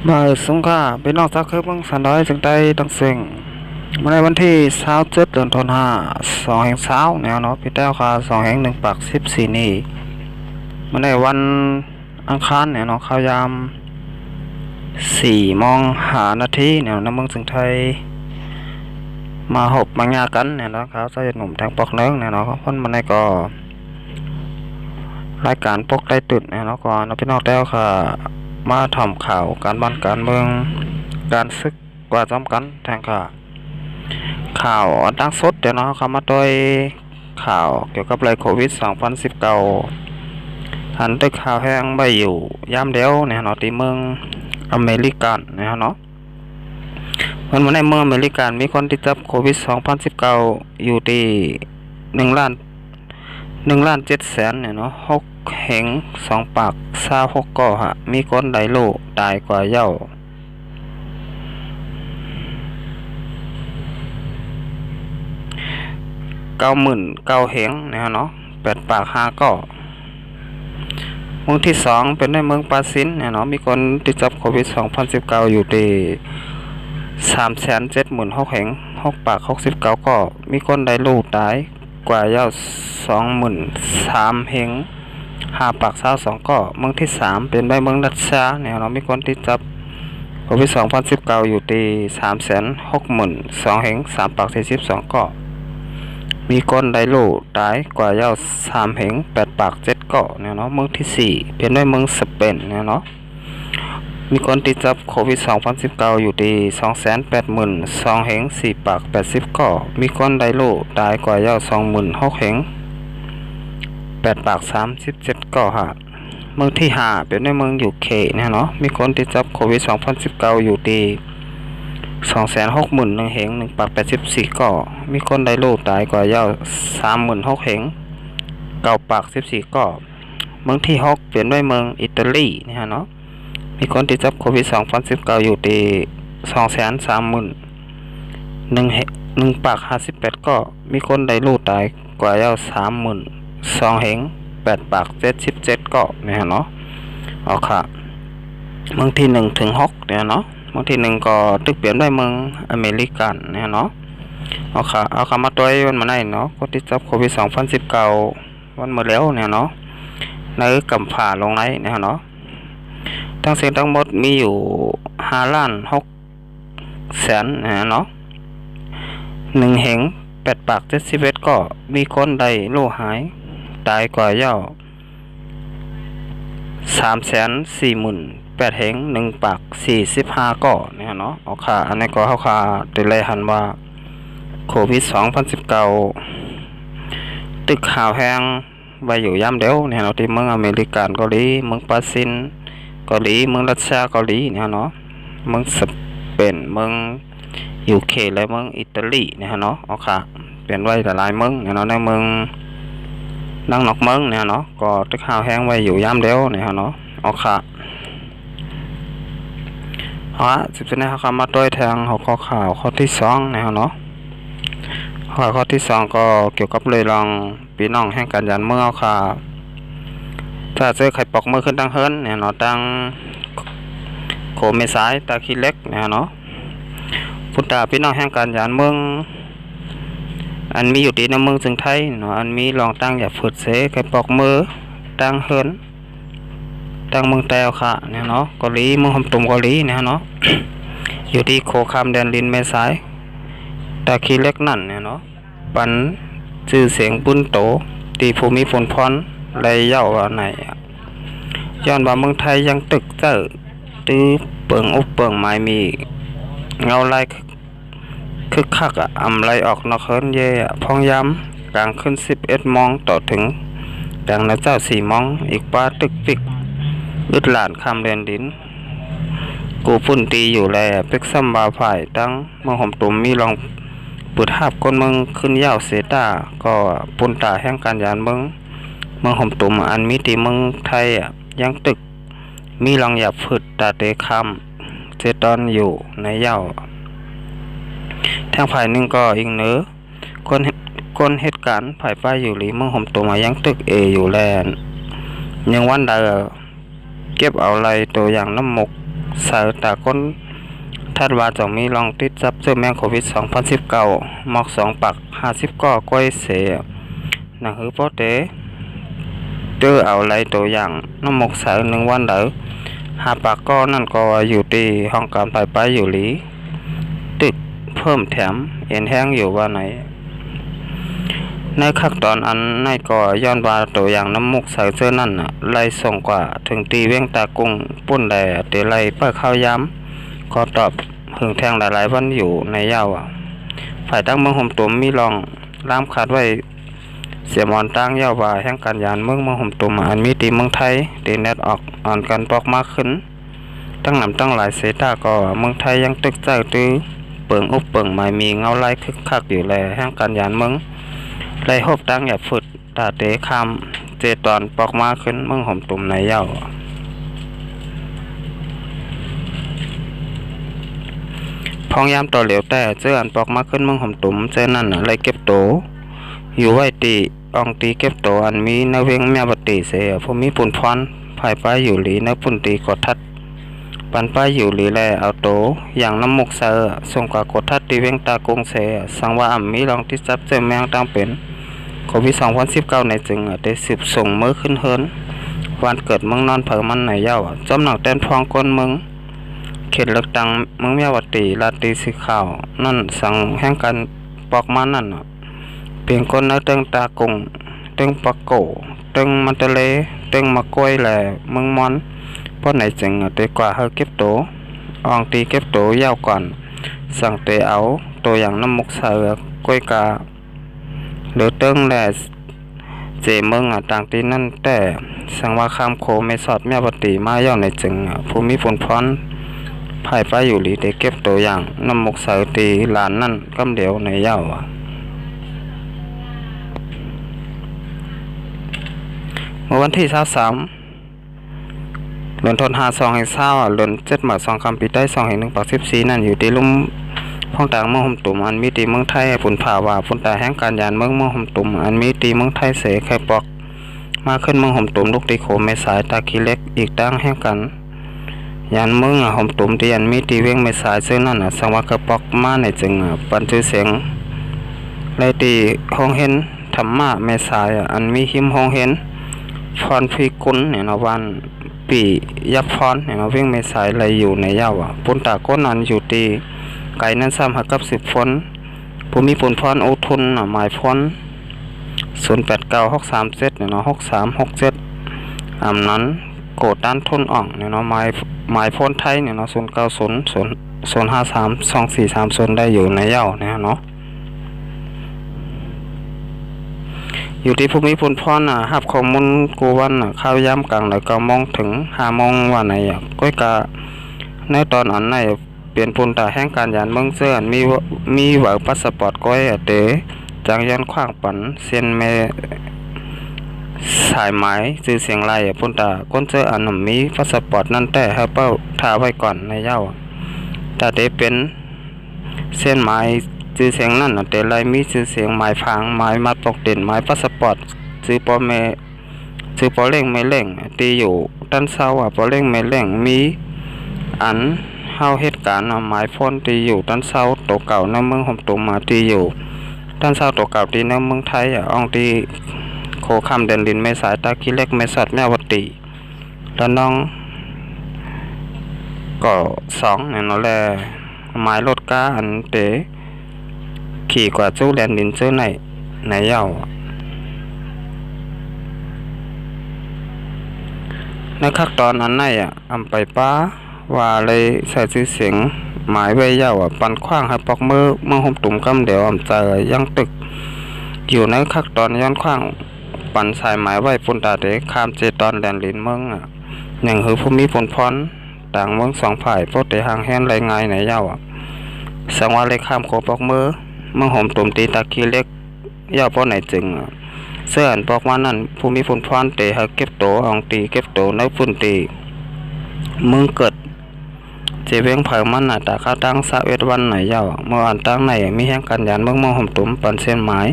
มาสงขลาไปนอกจากเคยเมืองสันดอยจึงได้ดังเสียงมาในวันที่27เดือนธันวา2/20แนวเนาะพี่แต้วค่ะ2/1/14นี้มาในวันอังคารเนี่ยเนาะข่าวยาม4:05เนี่ยในเมืองสิงห์ไทยมาหบมางากันเนี่ยเนาะครับใส่หนุ่มแทงปอกเนื้อเนี่ยเนาะเพิ่นมาในก็รายการปกได้ตุดเนี่ยเนาะก่อนพี่น้องแต้วค่ะมาทำข่าวการบ้านการเมืองการศึกกว่าจำกันแทงค่ะข่าวดังสดเดี๋ยวเนาะเข้ามาโดยข่าวเกี่ยวกับไรโควิด2019หันตึกข่าวแห้งใบอยู่ย่ำเดียวเนี่ยเนาะที่เมืองอเมริกันเนี่ยเนาะวันในเมืองอเมริกันมีคนติดจับโควิด2019อยู่ที่1,700,000เนี่ยเนาะ6แห่ง2ปาก26ก่อฮะมีคนไดโลตายกว่าเย้า99,000แห่งนะฮะเนาะ8ปาก5ก่อเมืองที่2เป็นในเมืองปาซินเนี่ยเนาะมีคนติดจับโควิด2019อยู่ที่376,000แห่ง6ปาก69ก่อมีคนไดโลตายกว่าเย้า23,000แห่ง5ปาก22ก่อเมืองที่3เป็นในเมืองรัสเซียเนี่ยเนาะมีคนติดจับโควิด2019อยู่ที่362,000แห่ง3ปาก42ก่อมีคนไดโลตายกว่าเย้า3แห่ง8ปาก7เกาะเนี่ยเนาะเมืองที่4เป็นด้วยเมืองสเปนเนี่ยเนาะมีคนติดจับโควิด2019อยู่ที่282,000แห่ง4ปาก80เกาะมีคนไดโลตายกว่าเย้า26,000แห่ง8ปาก37เกาะฮะเมืองที่5เป็นด้วยเมืองยูเคเนี่ยเนาะมีคนติดจับโควิด2019อยู่ที่261,000แห่ง1ปาก84ก่อมีคนไดโลตายกว่าเย้า36,000แห่ง9ปาก14ก่อเมืองที่6เปลี่ยนด้วยเมืองอิตาลีนี่ฮะเนาะมีคนติดจับโควิด2019อยู่ที่230,000 1ปาก58ก่อมีคนไดโลตายกว่าเย้า32,000แห่ง8ปาก77ก่อนี่ฮะเนาะเอาค่ะเมืองที่1ถึง6เนี่ยเนาะเมืองที่1ก็ตึกเปลี่ยนด้วยเมืองอเมริกันเนี่ยเนาะเอาคำมาตัววันมาไหนเนาะคนที่จับโควิด2019วันมาแล้วเนี่ยเนาะในกำผ่าลงไหนเนี่ยเนาะทั้งเสียงทั้งหมดมีอยู่5,600,000เนาะ1แห่ง8ปาก71ก็มีคนไดโลหายตายกว่าเย้า340,008แห่ง1ปาก45ก่อเนี่ยเนาะเอาค่ะอันนี้ก็เฮาค่ะได้เลยหันว่าโควิด2019ตึกข่าวแห้งไว้อยู่ย่ำเดียวเนี่ยเนาะที่เมืองอเมริกันเกาหลีเมืองปาซินเกาหลีเมืองรัสเซียเกาหลีเนี่ยเนาะเมืองสเปนเมืองยูเคและเมืองอิตาลีเนี่ยเนาะเอาค่ะเปลี่ยนไว้หลายเมืองเนี่ยเนาะในเมืองดังนอกเมืองเนี่ยเนาะก็ตึกข่าวแห้งไว้อยู่ย่ำเดียวเนี่ยเนาะเอาค่ะ10นี้เขามาด้วยทางหัวข้อข่าวข้อที่2นะครับเนาะข้อที่2ก็เกี่ยวกับเลยลองพี่น้องแห่งการยันเมื่อค่ะถ้าเจอไข่ปอกมือขึ้นตั้งเฮิรนเนี่ยเนาะตั้งโคเมสายตาขี้เล็กเนี่ยเนาะพุทธาพี่น้องแห่งการยันเมืองอันมีอยู่ที่ในเมืองสิงห์ไทยเนาะอันมีลองตั้งอย่าฝืดเสไข่ปอกมือตั้งเฮิรนตั้งเมืองแต้วค่ะเนี่ยเนาะเกาหลีเมืองหอมตุ่มเกาหลีเนี่ยเนาะอยู่ที่โคคามแดนลินเมสายตาคีเล็กนั่นเนี่ยเนาะปันชื่อเสียงปุ้นโตตีภูมิฝนพรไรเย้าว่าไหนย้อนว่าเมืองไทยยังตึกเจอตื้อเปิงอุบเปิงไม้มีเงาไล่คึกคักอำไรออกนอกเฮิรนเย่พองย้ำกลางขึ้น11 มองต่อถึงดังนะเจ้า4 มองอีกป้าตึกปิกอึดหลานคำเรียนดินกูพุ่นตีอยู่แลเป็กซ้ำบาฝ่ายตั้งเมืองหอมตุ่มมีลองปืดหาบก้นเมืองขึ้นยาวเสตาก็ปุ่นตาแห่งการยานเมืองหอมตุ่มอันมีตีเมืองไทยยังตึกมีลองหยับฝึดตาเตคำเจตอนอยู่ในเย้าทางฝ่ายหนึ่งก็อีกเนื้อคนเหตุการณ์ฝ่ายป้ายอยู่หรือเมืองหอมตุ่มยังตึกอยู่แลนยังวันใดเก็บเอาอะไรตัวอย่างน้ำมก สายตาก้นทัดว่าจะมีลองติดจับเจอแมงโควิด2019หมอก2ปัก50ก้อก้อยเสนั่นคือโปเตเจอเอาไรตัวอย่างน้ำหมกสาย1วันเด้อ5ปากก้อนั่นก็อยู่ที่ห้องการไปอยู่หลีตึกเพิ่มแถมเอ็นแห้งอยู่ว่าไหนในขั้นตอนอันในก็ย้อนว่าตัวอย่างน้ำมุกใส่เสื้อนั่นไล่ส่งกว่าถึงตีเว้งตากุ้งปุ่นแดดเตไล่เปิดข้าวย้ำก็ตอบหึงแทงหลายๆวันอยู่ในเย้าฝ่ายตั้งเมืองห่มตุ่มมีลองล้ามขาดไว้เสียมอนตั้งเย้าว่าแห่งการยานเมืองห่มตุ่มอันมีตีเมืองไทยตีเน็ตออกอ่อนกันปอกมากขึ้นตั้งนำตั้งหลายเซตาก็เมืองไทยยังตึกใจตื้อเปิงอุบเปิงหมายมีเงาไล่คึกคักอยู่แลแห่งการยานเมืองไล่หบตั้งอย่าฝึดตาเตะคำเจตอนปอกมาขึ้นเมืองห่มตุ่มในเย้าพองยามต่อเหลวแต่เจออันปอกมาขึ้นเมืองห่มตุ่มเจอนั่นไล่เก็บโตอยู่ไว้ตีอองตีเก็บโตอันมีนเวงแม่บติเสียผู้มีปุ่นพรภายป้ายอยู่หลีนปุ่นตีกดทัดปันป้ายอยู่หลีแลเอาโตอย่างน้ำมุกเสือส่งกว่ากดทัดตีเวงตากงเสียสังว่าอ่ำมีลองที่จับเจอแมงตั้งเป็นโควิด2019ในจึงได้สืบส่งเมื่อขึ้นเฮินวันเกิดเมืองนอนเผอมันในเย้าจอมหนักเต้นพองก้นเมืองเขตเลือกตั้งเมืองแม่วัดตีลาตีสีขาวนั่นสั่งแห่งการปอกมานั่นเปลี่ยนคนในเติงตากงเติงปะโกเติงมันตะเลเติงมะกล้วยแหล่เมืองมอนเพราะไหนจึงเตกว่าเฮาเก็บโตอองตีเก็บโตยาวก่อนสั่งเตเอาตัวอย่างน้ำมุกเสือกล้วยกาหรือเติงแหล่เจเมืองต่างตีนั่นแต่สังว่าคำโคไม่สอดแม่ปฏิมาย่อในจึงภูมิผลพรภายไปอยู่หลีได้เก็บตัวอย่างน้ำมุกเสือตีหลานนั่นกำเดียวในเย้าเมื่อวันที่23เดือนธันวาคม2020เดือน7 มา2 คำปีได้2 1 14นั่นอยู่ที่ลุ่มพ้องต่างเมืองห่มตุ่มอันมีตีเมืองไทยผลผ่าว่าผลตาแห่งการยานเมืองห่มตุ่มอันมีตีเมืองไทยเสไข่ปอกมาขึ้นเมืองห่มตุ่มลูกตีโขไม่สายตาขี้เล็กอีกตั้งแห่งกันยานเมืองห่มตุ่มที่อันมีตีเว้งไม่สายซึ่งนั่นสังว่ากระปอกมาในจึงปันชื่อเสียงไล่ตีห้องเห็นธรรมะไม่สายอันมีหิมห้องเห็นพรพิกุลเนี่ยนะวันปียับพรเนี่ยนะเว้งไม่สายอะไรอยู่ในเย้าปุ่นตาก้นนั้นอยู่ตีไก่นั้นซ้ำหักกับ10 ฝนผู้มีปุ่นพรโอทุนหมายพร089637เนี่ยนะ6367นั้นโกดด้านทุนอ่องเนี่ยนะหมายพรไทยเนี่ยนะ0900532430ได้อยู่ในเย้าเนี่ยเนาะอยู่ที่ภูมิพลพรหับข้อมูลกูวันข้าวย่ำกลางแล้วก็มองถึง5 โมงว่าไหนก้อยกะในตอนอันไหนเปลี่ยนปุ่นตาแห่งการยานเมืองเสื้อมีหวังพาสปอร์ตก้อยเต๋จางยันขว้างปันเซียนเมสายไม้ซื้อเสียงไรปุ่นตาก้นเสื้ออันมีพาสปอร์ตนั่นแต่ให้เป้าท่าไว้ก่อนในเย้าแต่เต๋เป็นเส้นไม้ชื่อเสียงนั่นแต่ไรมีชื่อเสียงหมายพังหมายมัดปกเด่นหมายพาสปอร์ตชื่อปอเมชื่อปอเล่งไม่เล่งตีอยู่ด้านเศร้าปอเล่งไม่เล่งมีอันเฮาเหตุการณ์หมายพ้นตีอยู่ด้านเศร้าตัวเก่าในเมืองห่มตุ่มมาตีอยู่ด้านเศร้าตัวเก่าตีในเมืองไทยอ่องตีโคคำเดินดินไม่สายตาขี้เล็กไม่สอดแม่วัดตีแล้วน้องก็2เนี่ยนั่นแหละหมายรถก้าอันเต๋ขี่กว่าจู้แลนดินเจ้าในเย้าในขั้นตอนอันไหนอำไปป้าว่าเลยใส่ชื่อเสียงหมายไว้เย้าปันขว้างให้ปอกมือห่มตุ่มกำเดียวใจยังตึกอยู่ในขั้นตอนย้อนขว้างปันสายหมายไว้ปุ่นตาเด็กข้ามเจตอนแลนดินเมืองอย่างหือผู้มีผลพรต่างเมือง2 ฝ่ายโปรเตหางแห้นไรไงในเย้าสังว่าเลยข้ามโคปอกมือเมืองห่มตุ่มตีตาขี้เล็กย่าป้อไหนจึงเสื้ออันปอกว่านั่นภูมิพลพรเตะหาเก็บโตอองตีเก็บโตในปุ่นตีเมืองเกิดเจเวงเผามันตาข้าตั้ง21 วันไหนเย้าเมื่ออันตั้งไหนมีแห่งกันยานเมืองห่มตุ่มปันเส้นหมาย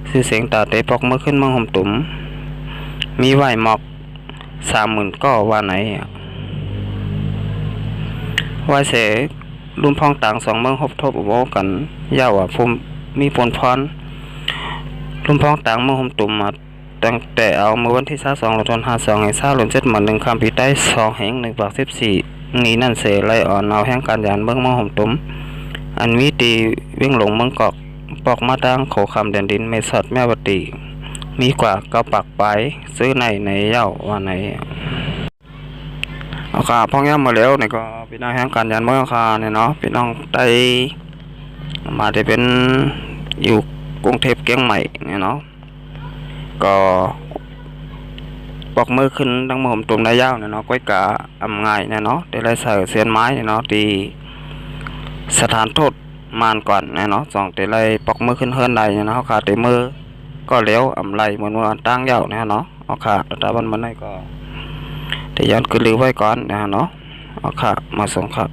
ชื่อเสียงตาเตะปอกเมื่อขึ้นเมืองห่มตุ่มมีไหวหมอก30,000 ก้อว่าไหน ว่าเสรุ่นพ้องต่างสองเมืองฮบทบโวกันยาวภูมิมีผลพรรุ่นพ้องต่างเมืองฮมตุ่มมาตั้งแต่เอาเมื่อวันที่22ตุลาคม52ให้ซาลม7มัน1คำพิได้2แห่ง1ปาก14นี้นั่นเสไล่อ่อนเอาแห่งการยานเมืองฮมตุ่มอันมีตีวิ่งหลงเมืองกอกปอกมาดังโขคำแดนดินเมสัดแม่วตีมีกว่าเกาปักไปซื้อในเย้าว่าในเอาค่ะพ่อย่ำมาแล้วเนี่ยก็พี่น้องแห่งการยานเมืองค่ะเนี่ยเนาะพี่น้องได้มาได้เป็นอยู่กรุงเทพเกียงใหม่เนี่ยเนาะก็ปอกมือขึ้นดังมือผมตุ่มได้ยาวเนี่ยเนาะก้อยกะอำง่ายเนี่ยเนาะได้ไล่ใส่เสียนไม้เนี่ยเนาะที่สถานโทษมานก่อนเนี่ยเนาะสองได้ไล่ปอกมือขึ้นเฮิรนใดเนี่ยเนาะค่ะได้มือก็เลี้ยวอำไรเหมือนว่าตั้งยาวเนี่ยเนาะเอาค่ะแต่วันนี้ก็ได้ย้อนขึ้นลือไว้ก่อนนะเนาะเอาค่ะมาส่งครับ